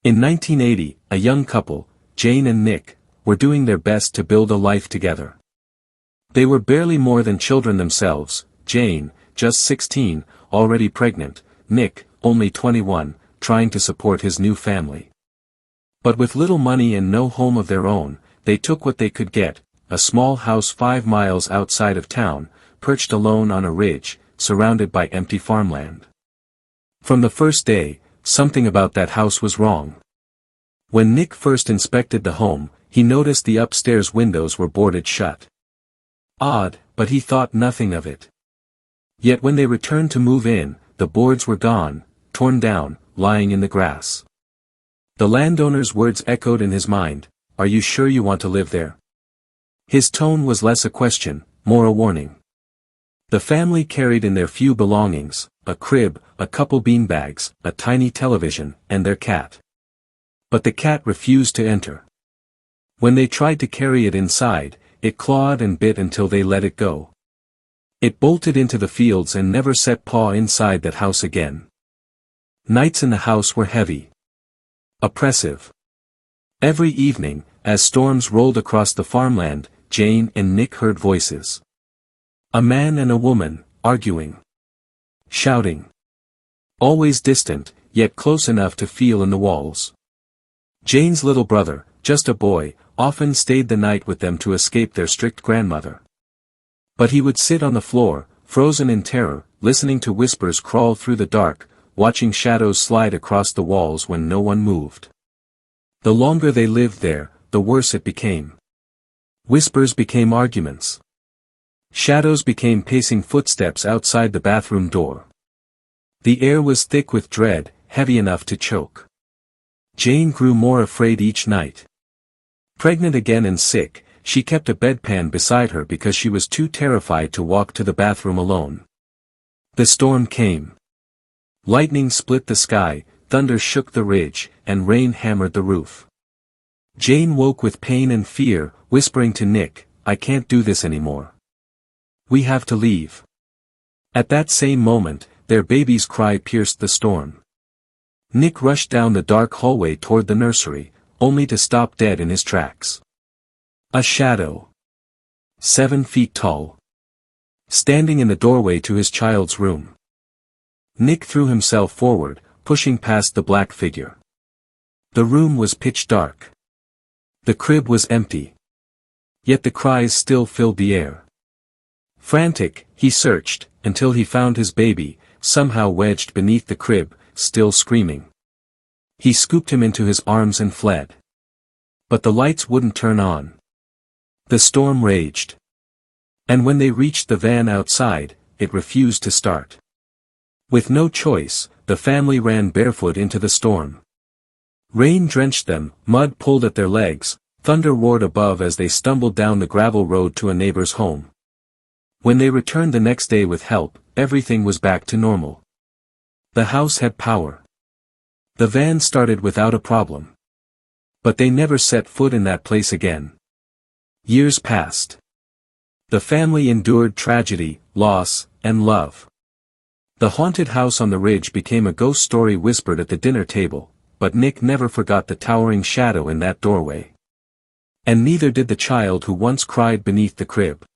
In 1980, a young couple, Jane and Nick, were doing their best to build a life together. They were barely more than children themselves, Jane, just 16, already pregnant, Nick, only 21, trying to support his new family. But with little money and no home of their own, they took what they could get, a small house 5 miles outside of town, perched alone on a ridge, surrounded by empty farmland. From the first day, something about that house was wrong. When Nick first inspected the home, he noticed the upstairs windows were boarded shut. Odd, but he thought nothing of it. Yet when they returned to move in, the boards were gone, torn down, lying in the grass. The landowner's words echoed in his mind, "Are you sure you want to live there?" His tone was less a question, more a warning. The family carried in their few belongings, a crib, a couple beanbags, a tiny television, and their cat. But the cat refused to enter. When they tried to carry it inside, it clawed and bit until they let it go. It bolted into the fields and never set paw inside that house again. Nights in the house were heavy. Oppressive. Every evening, as storms rolled across the farmland, Jane and Nick heard voices. A man and a woman, arguing. Shouting. Always distant, yet close enough to feel in the walls. Jane's little brother, just a boy, often stayed the night with them to escape their strict grandmother. But he would sit on the floor, frozen in terror, listening to whispers crawl through the dark, watching shadows slide across the walls when no one moved. The longer they lived there, the worse it became. Whispers became arguments. Shadows became pacing footsteps outside the bathroom door. The air was thick with dread, heavy enough to choke. Jane grew more afraid each night. Pregnant again and sick, she kept a bedpan beside her because she was too terrified to walk to the bathroom alone. The storm came. Lightning split the sky, thunder shook the ridge, and rain hammered the roof. Jane woke with pain and fear, whispering to Nick, "I can't do this anymore. We have to leave." At that same moment, their baby's cry pierced the storm. Nick rushed down the dark hallway toward the nursery, only to stop dead in his tracks. A shadow. 7 feet tall. Standing in the doorway to his child's room. Nick threw himself forward, pushing past the black figure. The room was pitch dark. The crib was empty. Yet the cries still filled the air. Frantic, he searched, until he found his baby, somehow wedged beneath the crib, still screaming. He scooped him into his arms and fled. But the lights wouldn't turn on. The storm raged. And when they reached the van outside, it refused to start. With no choice, the family ran barefoot into the storm. Rain drenched them, mud pulled at their legs, thunder roared above as they stumbled down the gravel road to a neighbor's home. When they returned the next day with help, everything was back to normal. The house had power. The van started without a problem. But they never set foot in that place again. Years passed. The family endured tragedy, loss, and love. The haunted house on the ridge became a ghost story whispered at the dinner table, but Nick never forgot the towering shadow in that doorway. And neither did the child who once cried beneath the crib.